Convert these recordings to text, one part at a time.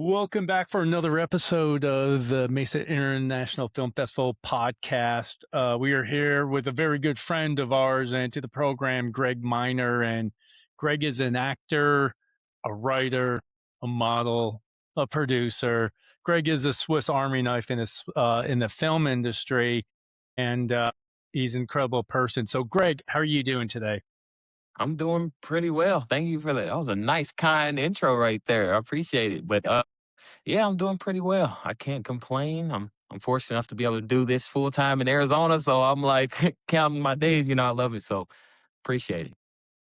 Welcome back for another episode of the Mesa International Film Festival podcast. We are here with a very good friend of ours and to the program, Greg Miner. And Greg is an actor, a writer, a model, a producer. Greg is a Swiss Army knife in the film industry, and he's an incredible person. So, Greg, how are you doing today? I'm doing pretty well. Thank you for that. That was a nice, kind intro right there. I appreciate it. But yeah, I'm doing pretty well. I can't complain. I'm fortunate enough to be able to do this full time in Arizona, so I'm like counting my days. I love it. So appreciate it.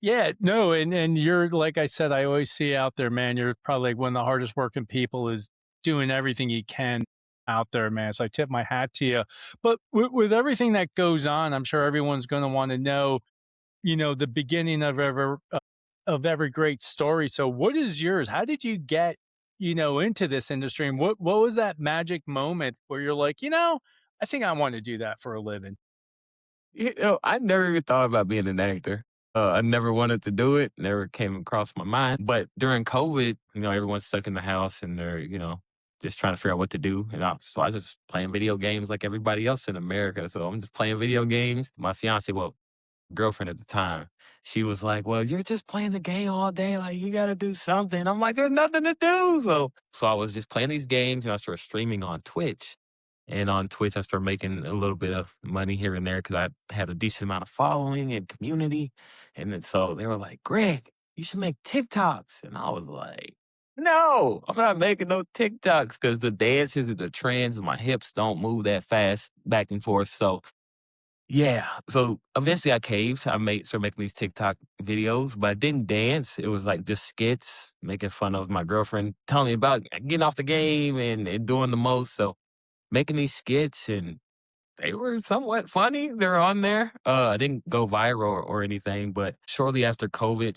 Yeah, no, and you're like I said, I always see out there, man. You're probably like one of the hardest working people is doing everything you can out there, man. So I tip my hat to you. But with everything that goes on, I'm sure everyone's going to want to know, the beginning of every great story. So what is yours? How did you get, into this industry? And what was that magic moment where you're like, I think I want to do that for a living? I never even thought about being an actor. I never wanted to do it. Never came across my mind. But during COVID, everyone's stuck in the house and they're, just trying to figure out what to do. So I was just playing video games like everybody else in America. So I'm just playing video games. My fiance, well, girlfriend at the time, she was like, "Well, you're just playing the game all day. Like, you got to do something." I'm like, "There's nothing to do." So I was just playing these games and I started streaming on Twitch. And on Twitch, I started making a little bit of money here and there because I had a decent amount of following and community. And then so they were like, "Greg, you should make TikToks." And I was like, "No, I'm not making no TikToks because the dances and the trends and my hips don't move that fast back and forth." So yeah. So eventually I caved. Started making these TikTok videos, but I didn't dance. It was like just skits, making fun of my girlfriend, telling me about getting off the game and doing the most. So making these skits and they were somewhat funny. They're on there. I didn't go viral or anything, but shortly after COVID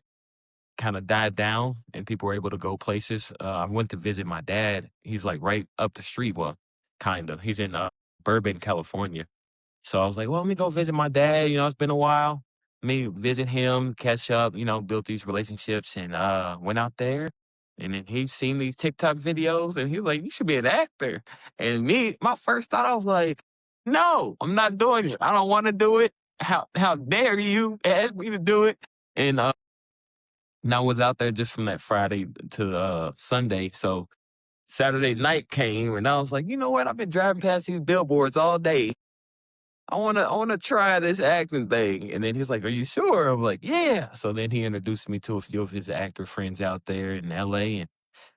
kind of died down and people were able to go places, I went to visit my dad. He's like right up the street. Well, kind of. He's in Burbank, California. So I was like, well, let me go visit my dad. It's been a while. Let me visit him, catch up, build these relationships and went out there. And then he's seen these TikTok videos and he was like, you should be an actor. And my first thought, I was like, no, I'm not doing it. I don't want to do it. How dare you ask me to do it? And I was out there just from that Friday to Sunday. So Saturday night came and I was like, you know what? I've been driving past these billboards all day. I wanna try this acting thing. And then he's like, "Are you sure?" I'm like, "Yeah." So then he introduced me to a few of his actor friends out there in LA, and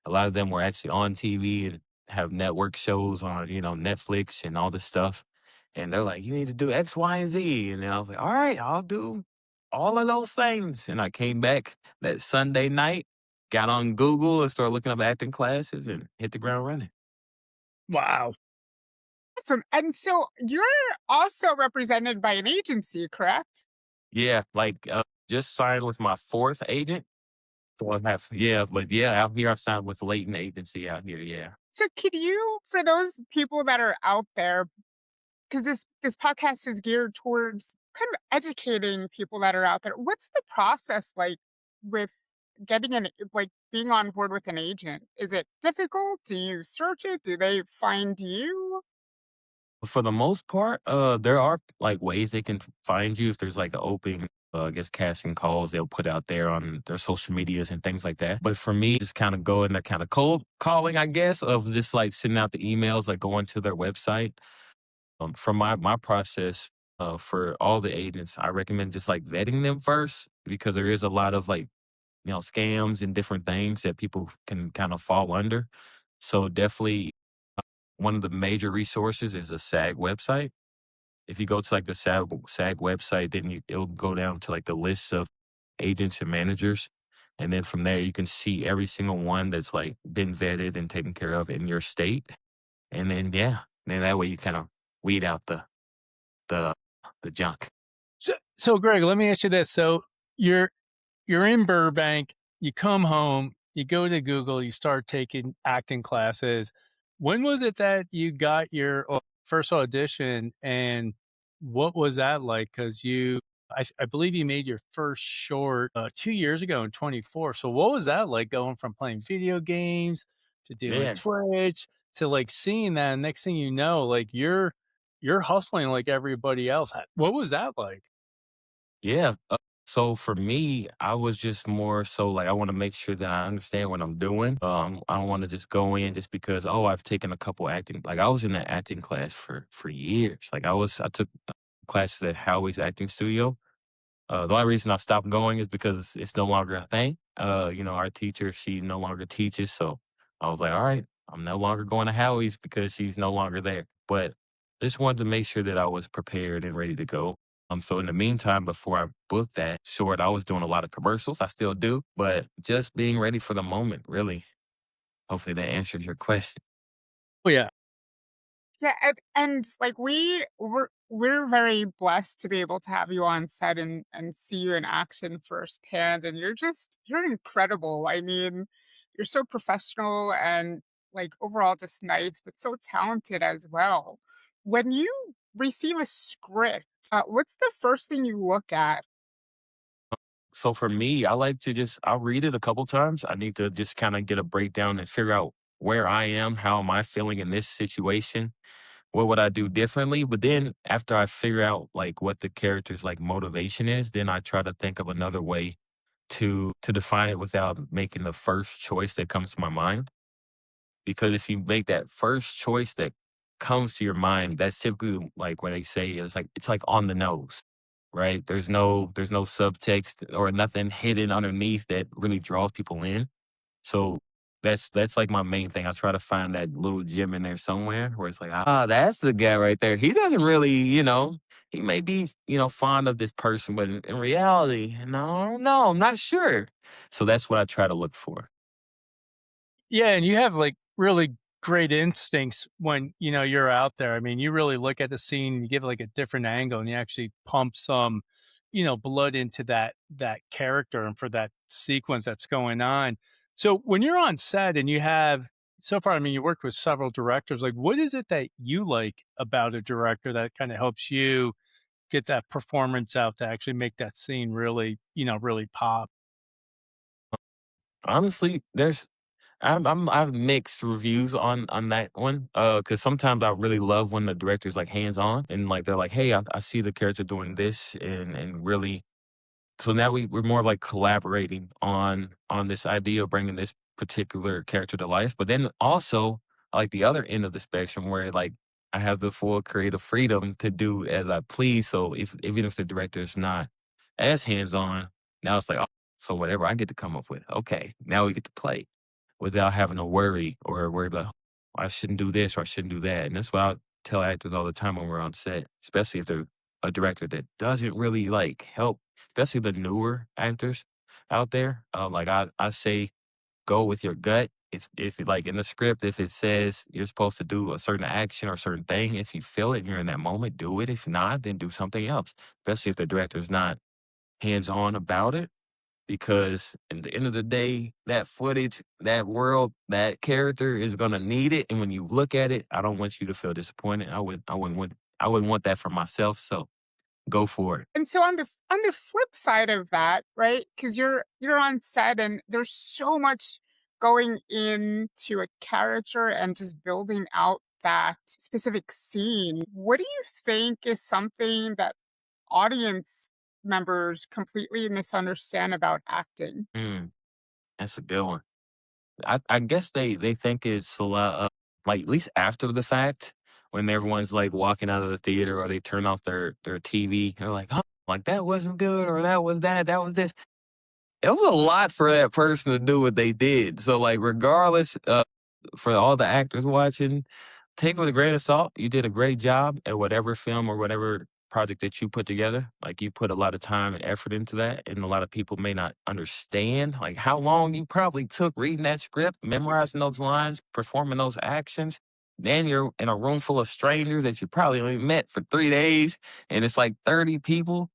a lot of them were actually on TV and have network shows on, Netflix and all this stuff. And they're like, "You need to do X, Y, and Z." And then I was like, "All right, I'll do all of those things." And I came back that Sunday night, got on Google and started looking up acting classes and hit the ground running. Wow. Awesome. And so you're also represented by an agency, correct? Yeah, like, just signed with my 4th agent. So I have, yeah, but yeah, out here I signed with Leighton Agency out here. Yeah. So could you, for those people that are out there, because this podcast is geared towards kind of educating people that are out there, what's the process like with getting like being on board with an agent? Is it difficult? Do you search it? Do they find you? For the most part, there are like ways they can find you if there's like an open, I guess casting calls they'll put out there on their social medias and things like that. But for me, just kind of going that kind of cold calling, I guess, of just like sending out the emails, like going to their website. From my process, for all the agents, I recommend just like vetting them first because there is a lot of like scams and different things that people can kind of fall under. So definitely one of the major resources is a SAG website. If you go to like the SAG website, then it'll go down to like the list of agents and managers. And then from there, you can see every single one that's like been vetted and taken care of in your state. And then, yeah, then that way you kind of weed out the, the junk. So Greg, let me ask you this. So you're you're in Burbank, you come home, you go to Google, you start taking acting classes. When was it that you got your first audition, and what was that like? Because I believe you made your first short 2 years ago in 24. So what was that like going from playing video games to doing Yeah, Twitch, to, like, seeing that, and next thing you know, like, you're hustling like everybody else. What was that like? yeah. So for me, I was just more so like I want to make sure that I understand what I'm doing. I don't want to just go in just because I've taken a couple acting. Like I was in the acting class for years. I took classes at Howie's acting studio. The only reason I stopped going is because it's no longer a thing. Our teacher, she no longer teaches. So I was like, all right, I'm no longer going to Howie's because she's no longer there. But I just wanted to make sure that I was prepared and ready to go. So in the meantime, before I booked that short, I was doing a lot of commercials. I still do, but just being ready for the moment, really. Hopefully that answered your question. Oh, yeah. Yeah, and like we're very blessed to be able to have you on set and see you in action firsthand, and you're incredible. I mean, you're so professional and like overall just nice, but so talented as well. When you receive a script, what's the first thing you look at? So for me, I like to I'll read it a couple times. I need to just kind of get a breakdown and figure out where I am, how am I feeling in this situation, what would I do differently? But then after I figure out like what the character's like motivation is, then I try to think of another way to define it without making the first choice that comes to my mind. Because if you make that first choice that comes to your mind, that's typically like when they say it's like on the nose, right? There's no subtext or nothing hidden underneath that really draws people in. So that's like my main thing. I try to find that little gem in there somewhere where it's like, that's the guy right there. He doesn't really, he may be, fond of this person, but in reality, no, I'm not sure. So that's what I try to look for. Yeah, and you have, like, really great instincts when, you're out there. I mean, you really look at the scene, you give, like, a different angle, and you actually pump some, blood into that character and for that sequence that's going on. So, when you're on set and you have so far, I mean, you worked with several directors, like, what is it that you like about a director that kinda helps you get that performance out to actually make that scene really, really pop? Honestly, I've mixed reviews on that one. Because sometimes I really love when the director's like hands on and like they're like, hey, I see the character doing this and really. So now we're more like collaborating on this idea of bringing this particular character to life. But then also, I like the other end of the spectrum where like I have the full creative freedom to do as I please. So if even if the director is not as hands on, now it's like, oh, so whatever I get to come up with, okay, now we get to play without having to worry about I shouldn't do this or I shouldn't do that. And that's why I tell actors all the time when we're on set, especially if they're a director that doesn't really like help, especially the newer actors out there. I say go with your gut. If it, like in the script, if it says you're supposed to do a certain action or a certain thing, if you feel it and you're in that moment, do it. If not, then do something else. Especially if the director's not hands on about it because at the end of the day, that footage, that world, that character is gonna need it. And when you look at it, I don't want you to feel disappointed. I wouldn't want that for myself. So go for it. And so on the flip side of that, right? Because you're on set and there's so much going into a character and just building out that specific scene. What do you think is something that audience members completely misunderstand about acting? Mm, that's a good one. I guess they think it's a lot of like at least after the fact when everyone's like walking out of the theater or they turn off their TV, they're like, oh, like that wasn't good or that was this. It was a lot for that person to do what they did. So like regardless, for all the actors watching, take it with a grain of salt. You did a great job at whatever film or whatever project that you put together. Like you put a lot of time and effort into that, and a lot of people may not understand like how long you probably took reading that script, memorizing those lines, performing those actions. Then you're in a room full of strangers that you probably only met for 3 days, and it's like 30 people.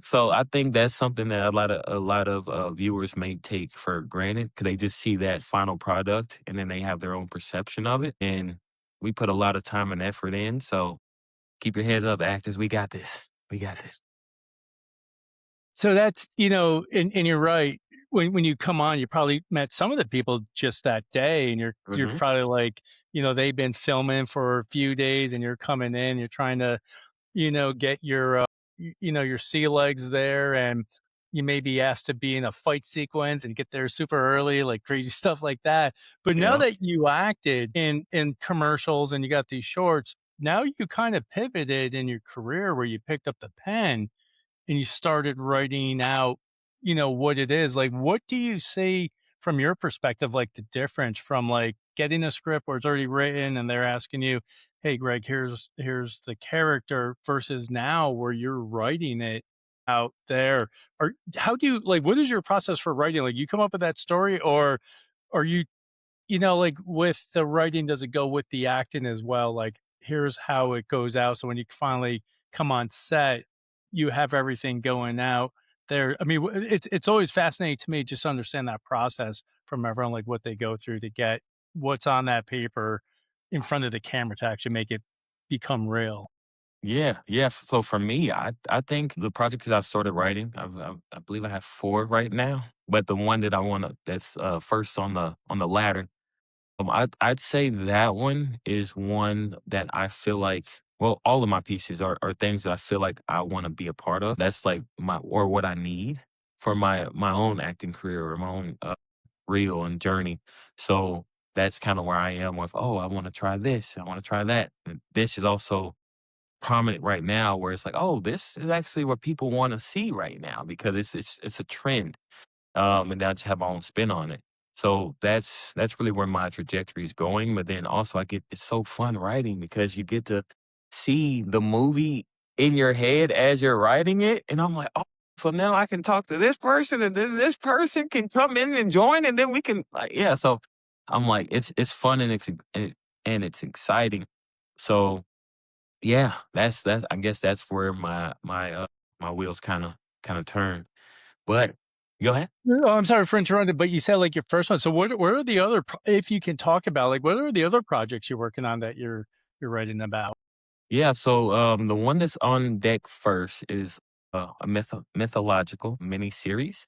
So I think that's something that a lot of viewers may take for granted because they just see that final product and then they have their own perception of it. And we put a lot of time and effort in. So keep your head up, actors. We got this. We got this. So that's, and you're right. when you come on, you probably met some of the people just that day, and you're Hmm. probably like, they've been filming for a few days, and you're coming in, you're trying to, get your, your sea legs there, and you may be asked to be in a fight sequence and get there super early, like crazy stuff like that. But now Yeah. that you acted in commercials and you got these shorts, now you kind of pivoted in your career where you picked up the pen and you started writing out, what it is. Like, what do you see from your perspective, like the difference from like getting a script where it's already written and they're asking you, "Hey, Greg, here's the character," versus now where you're writing it out there? Or how do you like? What is your process for writing? Like, you come up with that story, or are you like with the writing, does it go with the acting as well? Like, here's how it goes out. So when you finally come on set, you have everything going out there. I mean, it's always fascinating to me just to understand that process from everyone, like what they go through to get what's on that paper in front of the camera to actually make it become real. Yeah, yeah. So for me, I think the projects that I've started writing, I believe I have four right now. But the one that I want to, that's first on the ladder, I'd say that one is one that I feel like. Well, all of my pieces are things that I feel like I want to be a part of. That's like my or what I need for my own acting career or my own reel and journey. So that's kind of where I am with. Oh, I want to try this. I want to try that. And this is also prominent right now where it's like, oh, this is actually what people want to see right now because it's a trend. And I just have my own spin on it. So that's really where my trajectory is going. But then also it's so fun writing because you get to see the movie in your head as you're writing it. And I'm like, oh, so now I can talk to this person and then this person can come in and join and then we can like, yeah. So I'm like, it's fun and it's exciting. So yeah, that's I guess that's where my wheels kinda turn. But go ahead. Oh, I'm sorry for interrupting, but you said like your first one. So what are the other, if you can talk about, like, what are the other projects you're working on that you're writing about? Yeah, so, the one that's on deck first is, a mythological mini series.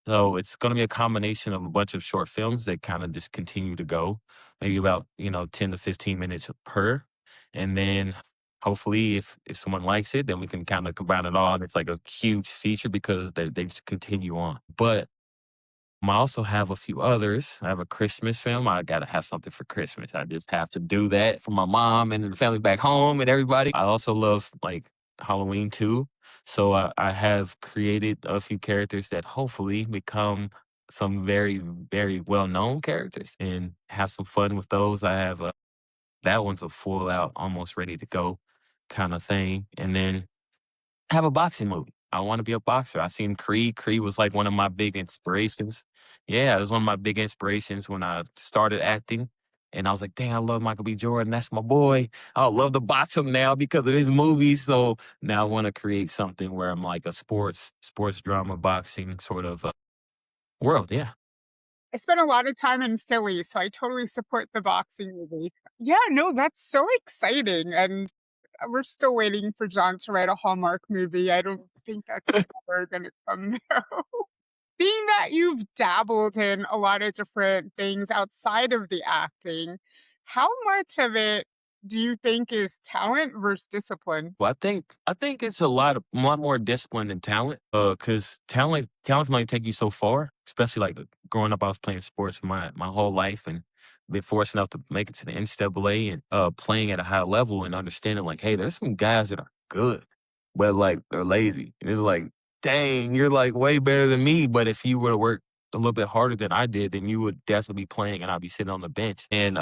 So, it's gonna be a combination of a bunch of short films that kinda just continue to go, maybe about, 10 to 15 minutes per, and then hopefully if someone likes it, then we can kinda combine it all, and it's like a huge feature because they just continue on. But I also have a few others. I have a Christmas film. I gotta have something for Christmas. I just have to do that for my mom and the family back home and everybody. I also love like Halloween too. So I have created a few characters that hopefully become some very, very well known characters and have some fun with those. I have that one's a full out, almost ready to go kind of thing. And then have a boxing movie. I want to be a boxer. I seen Creed. Creed was like one of my big inspirations. Yeah, it was one of my big inspirations when I started acting. And I was like, dang, I love Michael B. Jordan. That's my boy. I love to box him now because of his movies. So now I want to create something where I'm like a sports drama, boxing sort of world. Yeah. I spent a lot of time in Philly, so I totally support the boxing movie. Yeah, no, that's so exciting, and we're still waiting for John to write a Hallmark movie. I don't think that's ever gonna come though. Being that you've dabbled in a lot of different things outside of the acting, how much of it do you think is talent versus discipline? Well, I think it's a lot more discipline than talent. Cause talent can only take you so far. Especially like growing up, I was playing sports my whole life and been fortunate enough to make it to the NCAA and playing at a high level and understanding like, hey, there's some guys that are good, but like they're lazy. And it's like, dang, you're like way better than me. But if you were to work a little bit harder than I did, then you would definitely be playing and I'd be sitting on the bench. And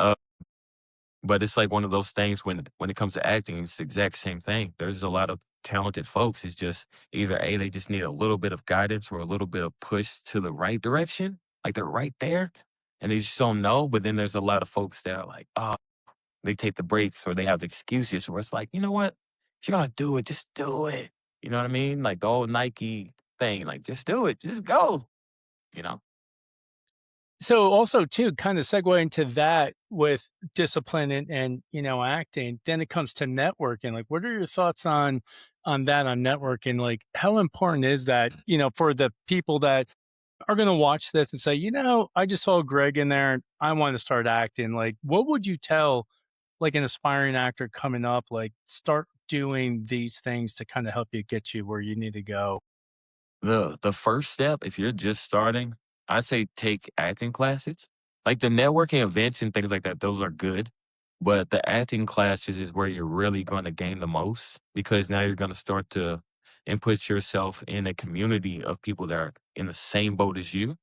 but it's like one of those things when it comes to acting, it's the exact same thing. There's a lot of talented folks. It's just either A, they just need a little bit of guidance or a little bit of push to the right direction. Like they're right there and they just don't know. But then there's a lot of folks that are like, oh, they take the breaks or they have the excuses where it's like, you know what? If you're gonna do it, just do it. You know what I mean? Like the old Nike thing, like just do it, just go, you know? So also too, kind of segue into that with discipline and acting, then it comes to networking. Like, what are your thoughts on that, on networking? Like, how important is that, for the people that are going to watch this and say, I just saw Greg in there and I want to start acting. Like, what would you tell like an aspiring actor coming up, like start doing these things to kind of help you get you where you need to go? The first step, if you're just starting, I say take acting classes. Like the networking events and things like that, those are good. But the acting classes is where you're really going to gain the most because now you're going to start to input yourself in a community of people that are in the same boat as you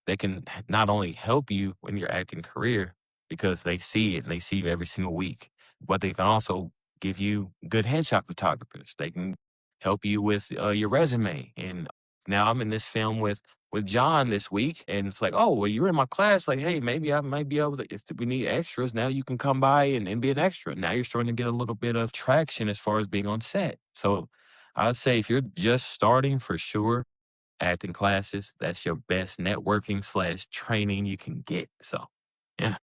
that can not only help you in your acting career because they see it and they see you every single week, but they can also give you good headshot photographers. They can help you with your resume and now I'm in this film with John this week, and it's like, oh, well, you're in my class. Like, hey, maybe I might be able to. If we need extras, now you can come by and be an extra. Now you're starting to get a little bit of traction as far as being on set. So I'd say if you're just starting, for sure, acting classes, that's your best networking slash training you can get. So, yeah.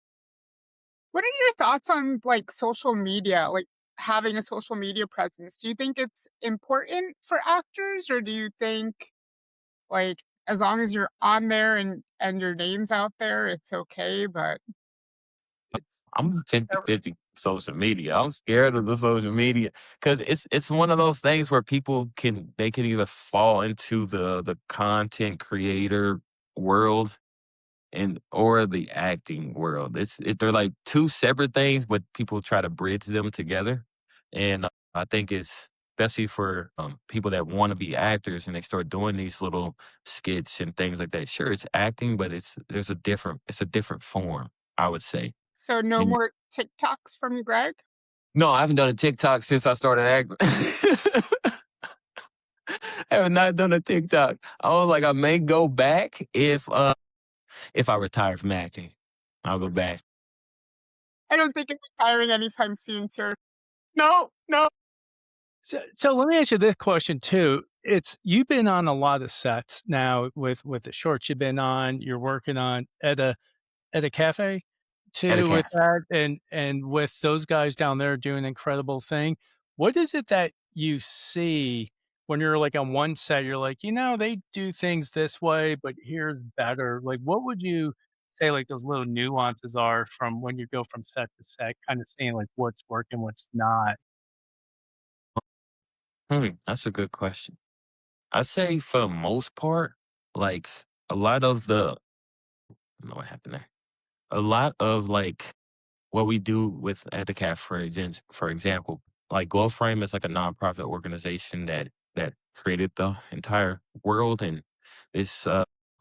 What are your thoughts on like social media, like having a social media presence? Do you think it's important for actors, or do you think like as long as you're on there and your name's out there, it's okay? But it's I'm 50-50 social media. I'm scared of the social media because it's one of those things where people can either fall into the content creator world and or the acting world. They're like two separate things, but people try to bridge them together. And I think it's especially for people that want to be actors and they start doing these little skits and things like that. Sure, it's acting, but it's a different form, I would say. so no And more TikToks from Greg. no, I haven't done a TikTok since I started acting. I have not done a TikTok. I was like, I may go back if I retire from acting. I'll go back. I don't think you're retiring anytime soon, sir. No, no. So let me ask you this question too. It's you've been on a lot of sets now with the shorts you've been on. You're working on at a cafe At a too with calf. that, and with those guys down there doing an incredible thing. What is it that you see when you're like on one set? You're like, they do things this way, but here's better. Like, what would you say? Like those little nuances are from when you go from set to set, kind of seeing like what's working, what's not. That's a good question. I say for the most part, like a lot of the I don't know what happened there. A lot of like what we do with at the calf, for example, like Glow Frame is like a nonprofit organization that created the entire world and this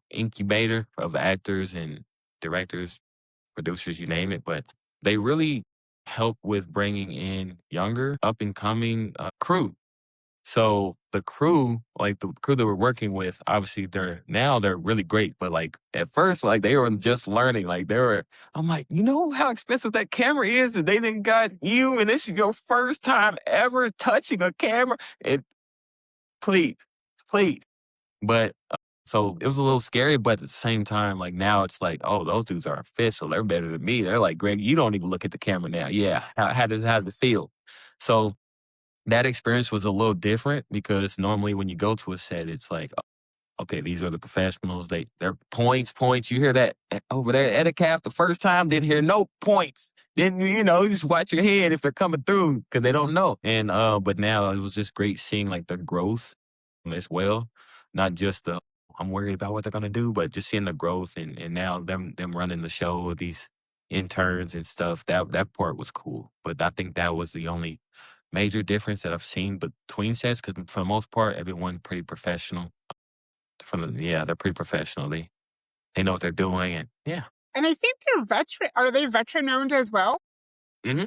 incubator of actors and directors, producers, you name it. But they really help with bringing in younger, up and coming crew. So the crew, like the crew that we're working with, obviously they're really great. But like at first, like they were just learning. I'm like, you know how expensive that camera is that they didn't got you, and this is your first time ever touching a camera. And please, please. But so it was a little scary, but at the same time, like now it's like, oh, those dudes are official. They're better than me. They're like, Greg, you don't even look at the camera now. Yeah, how does it feel? So that experience was a little different because normally when you go to a set, it's like, okay, these are the professionals. They're points. You hear that over there at a calf the first time, didn't hear no points. Then you just watch your head if they're coming through because they don't know. And but now it was just great seeing like the growth as well, not just the I'm worried about what they're gonna do, but just seeing the growth and now them running the show with these interns and stuff. That part was cool. But I think that was the only major difference that I've seen between sets because for the most part, everyone pretty professional. They're pretty professional. They know what they're doing, and yeah. And I think they're veteran. Are they veteran owned as well? Hmm.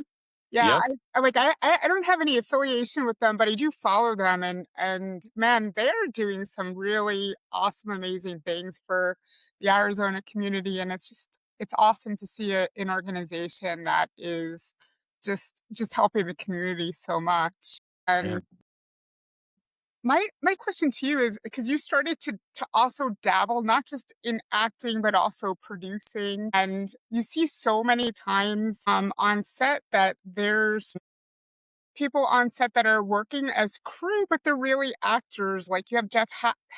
Yeah, Yep. I don't have any affiliation with them, but I do follow them, and man, they're doing some really awesome, amazing things for the Arizona community, and it's awesome to see an organization that is just helping the community so much. Yeah. And my question to you is because you started to also dabble not just in acting but also producing, and you see so many times on set that there's people on set that are working as crew, but they're really actors. Like you have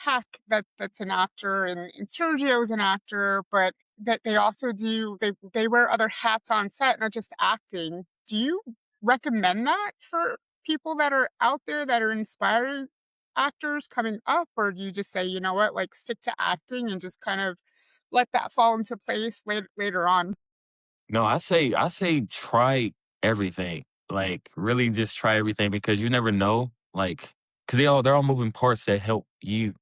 Hack that's an actor, and Sergio's an actor, but that they also they wear other hats on set, not just acting. Do you recommend that for people that are out there that are inspired actors coming up, or do you just say, you know what, like stick to acting and just kind of let that fall into place later on? No, I say try everything. Like really just try everything because you never know. Like because they're all moving parts that help you.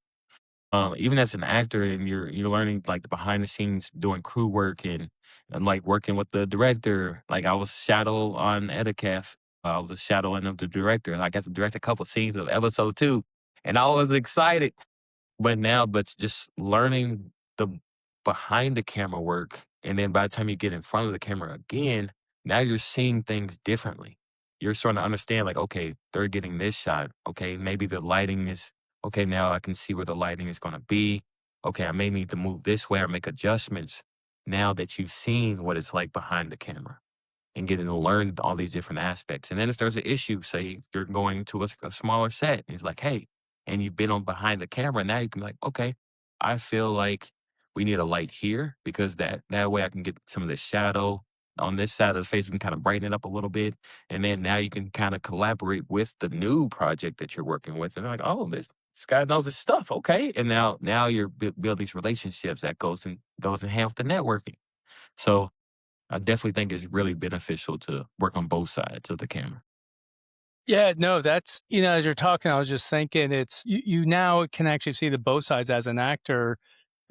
Even as an actor and you're learning like the behind the scenes doing crew work and like working with the director. Like I was shadow on Etiquette. I was a shadow of the director. And I got to direct a couple scenes of episode 2. And I was excited. But just learning the behind the camera work, and then by the time you get in front of the camera again, now you're seeing things differently. You're starting to understand, like, okay, they're getting this shot. Okay, maybe the lighting is okay. Now I can see where the lighting is going to be. Okay, I may need to move this way or make adjustments. Now that you've seen what it's like behind the camera and getting to learn all these different aspects. And then if there's an issue, say you're going to a smaller set, and it's like, hey, and you've been on behind the camera, now you can be like, okay, I feel like we need a light here because that way I can get some of the shadow on this side of the face. We can kind of brighten it up a little bit. And then now you can kind of collaborate with the new project that you're working with. And they're like, oh, this guy knows his stuff. Okay. And now you're building these relationships that goes in hand with the networking. So I definitely think it's really beneficial to work on both sides of the camera. Yeah, no, that's as you're talking, I was just thinking it's you now can actually see the both sides as an actor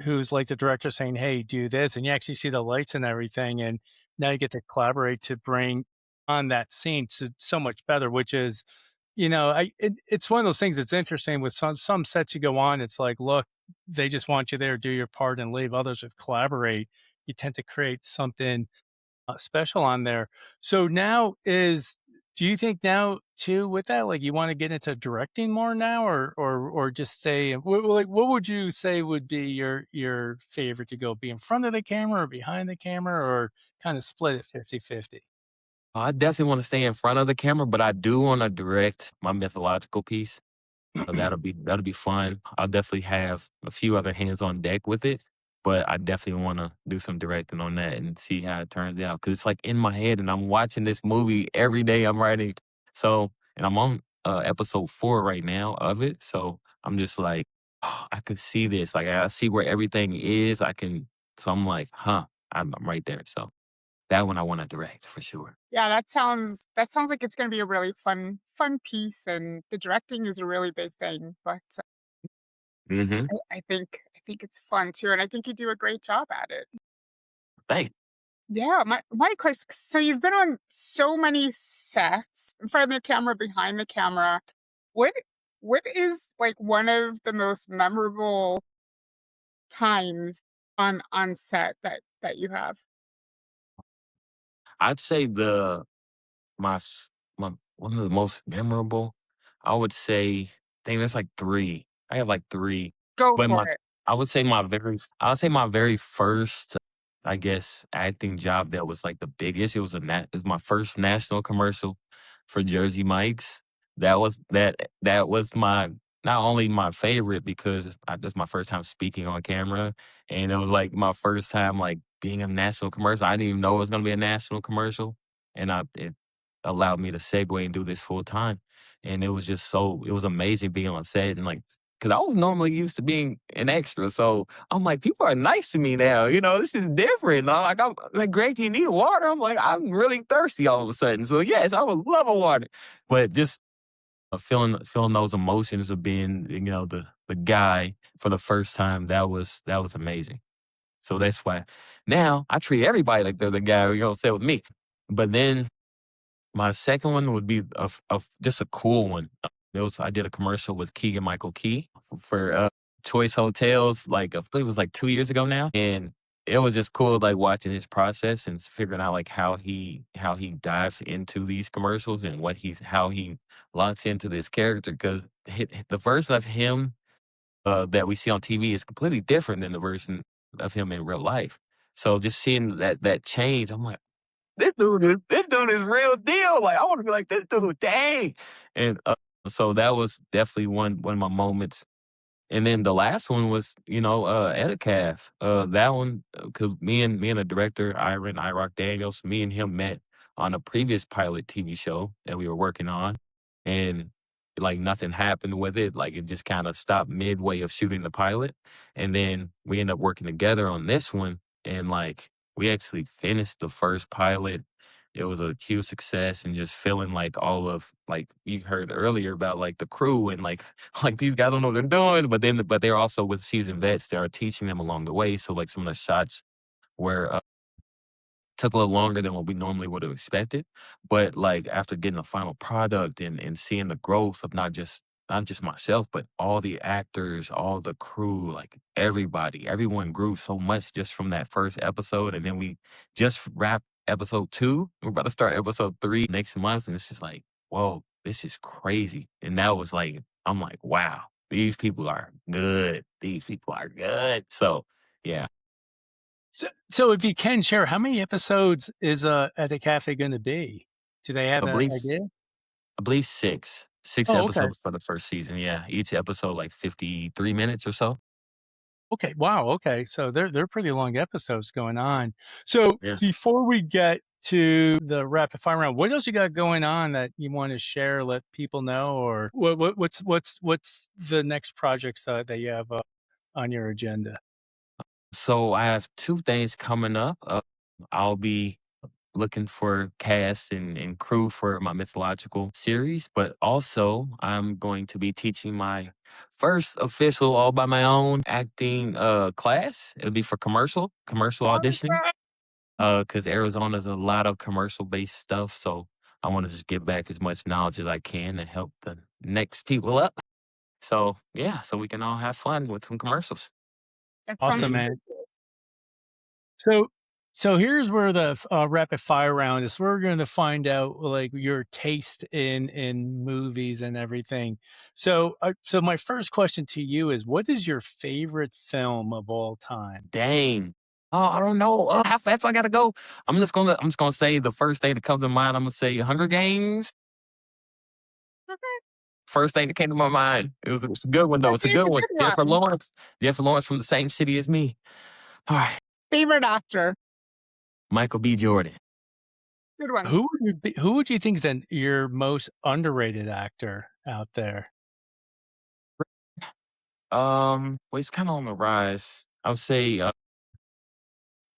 who's like the director saying, "Hey, do this," and you actually see the lights and everything, and now you get to collaborate to bring on that scene to so much better, which is, it's one of those things that's interesting with some sets you go on, it's like, look, they just want you there, do your part and leave. Others with collaborate, you tend to create something special on there. So now do you think now too with that, like you want to get into directing more now or just say, like, what would you say would be your favorite to go be in front of the camera or behind the camera or kind of split it 50-50? I definitely want to stay in front of the camera, but I do want to direct my mythological piece. So that'll be fun. I'll definitely have a few other hands on deck with it, but I definitely want to do some directing on that and see how it turns out because it's like in my head, and I'm watching this movie every day. I'm writing, so and I'm on episode 4 right now of it. So I'm just like, oh, I could see this. Like I see where everything is. I can. So I'm like, huh, I'm right there. So that one I want to direct for sure. Yeah, that sounds like it's gonna be a really fun piece, and the directing is a really big thing, but Mm-hmm. I think it's fun too, and I think you do a great job at it. Thanks. Yeah, my question. So you've been on so many sets, in front of the camera, behind the camera. What what is like one of the most memorable times on set that you have? I'd say my f my one of the most memorable, I would say dang, there's like 3. I have like 3, Go but for it. I would say my very first, I guess, acting job that was like the biggest, it was my first national commercial for Jersey Mike's. That was my not only my favorite because that's my first time speaking on camera, and it was like my first time like being a national commercial. I didn't even know it was gonna be a national commercial, and it allowed me to segue and do this full time. And it was amazing being on set and like, cause I was normally used to being an extra. So I'm like, people are nice to me now. This is different. I'm like, Greg, do you need water? I'm like, I'm really thirsty all of a sudden. So yes, I would love a water. But just feeling those emotions of being, the guy for the first time, that was amazing. So that's why now I treat everybody like they're the guy, set with me. But then my second one would be just a cool one. I did a commercial with Keegan Michael Key for Choice Hotels, like I believe it was like 2 years ago now, and it was just cool, like watching his process and figuring out like how he dives into these commercials and how he locks into this character because the version of him that we see on TV is completely different than the version of him in real life. So just seeing that change, I'm like, this dude dude is real deal. Like I want to be like this dude, dang. And so that was definitely one of my moments. And then the last one was, Edicaf. That one, because me and the director, Irock Daniels, me and him met on a previous pilot TV show that we were working on. And like nothing happened with it. Like it just kind of stopped midway of shooting the pilot. And then we ended up working together on this one. And like we actually finished the first pilot. It was a huge success and just feeling like all of like you heard earlier about like the crew and like like these guys don't know what they're doing, but they're also with seasoned vets that are teaching them along the way. So like some of the shots were took a little longer than what we normally would have expected. But like after getting the final product and seeing the growth of not just myself, but all the actors, all the crew, like everyone grew so much just from that first episode. And then we just wrapped episode 2. We're about to start episode 3 next month. And it's just like, whoa, this is crazy. And that was like, I'm like, wow, these people are good. These people are good. So yeah, So if you can share, how many episodes is at the cafe going to be? Do they have I an believe idea? I believe 6. 6 Oh, okay. episodes for the first season, yeah. Each episode, like, 53 minutes or so. Okay. Wow. Okay. So they're pretty long episodes going on. So Yes. before we get to the rapid fire round, what else you got going on that you want to share, let people know, or what's the next projects that you have on your agenda? So, I have 2 things coming up. I'll be looking for cast and crew for my mythological series, but also I'm going to be teaching my first official all by my own acting class. It'll be for commercial auditioning. Because Arizona's a lot of commercial-based stuff, so I wanna just give back as much knowledge as I can and help the next people up. So, yeah, so we can all have fun with some commercials. That Awesome, sounds man. So, so here's where the rapid fire round is. We're going to find out like your taste in movies and everything. So my first question to you is, what is your favorite film of all time? Dang. Oh, I don't know, how fast I gotta go? I'm just gonna say the first thing that comes to mind, Imma say Hunger Games. okay. First thing that came to my mind. It's a good one, though, it's a It's good a one. good one. Jennifer Lawrence from the same city as me. Alright, Favorite actor. Michael B. Jordan. Good one. Who would you think is your most underrated actor out there? Well, he's kinda on the rise. I would say,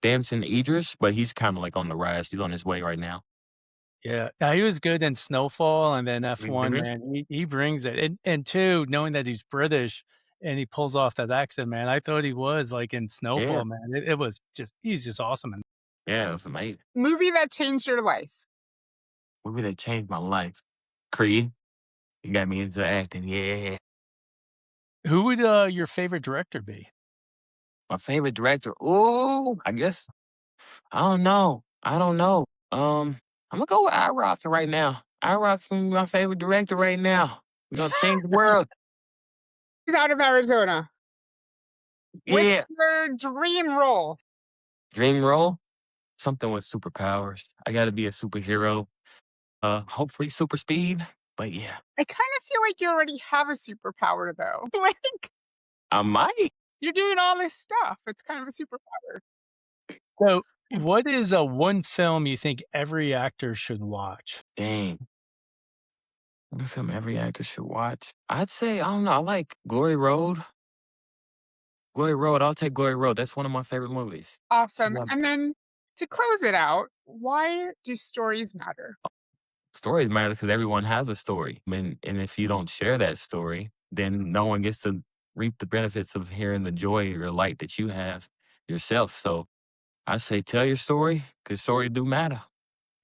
Damson Idris, but he's kinda, like, on the rise. He's on his way right now. Yeah, he was good in Snowfall and then F1, Mhm. man. He brings it. And two, knowing that he's British and he pulls off that accent, man. I thought he was like in Yeah, Snowfall, man. It was just he's just awesome. And yeah, it was amazing. Movie that changed your life. Movie that changed my life. Creed, you got me into acting, yeah. who would your favorite director be? My favorite director, ooh, I don't know. Imma go with iRock right now. iRock's my favorite director right now. We gonna change the world. He's out of Arizona. Yeah. What's your dream role? Dream role? Something with superpowers. I gotta be a superhero. Hopefully super speed, but yeah. I kind of feel like you already have a superpower, though. Like, I might. you're doing all this stuff. It's kind of a superpower. So, what is a one film you think every actor should watch? Dang. What a film every actor should watch? I'd say, I don't know, I like Glory Road. Glory Road, I'll take Glory Road. That's one of my favorite movies. Awesome. Love And then to close it out, why do stories matter? Stories matter because everyone has a story. And if you don't share that story, then no one gets to reap the benefits of hearing the joy or light that you have yourself. So I say tell your story because stories do matter.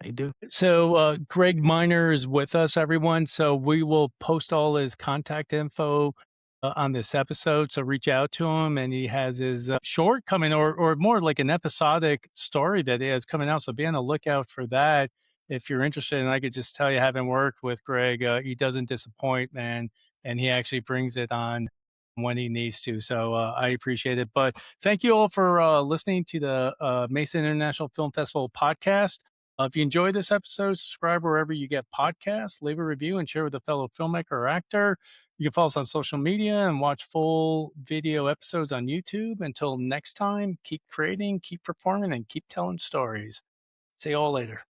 They do. So, Greg Miner is with us, everyone. So we will post all his contact info on this episode. So reach out to him, and he has his short coming, or more like an episodic story that he has coming out. So be on the lookout for that if you're interested. And I could just tell you, having worked with Greg, he doesn't disappoint, man, and he actually brings it on when he needs to. So I appreciate it. But thank you all for listening to the Mesa International Film Festival podcast. If you enjoyed this episode, subscribe wherever you get podcasts, leave a review, and share with a fellow filmmaker or actor. You can follow us on social media and watch full video episodes on YouTube. Until next time, keep creating, keep performing, and keep telling stories. See you all later.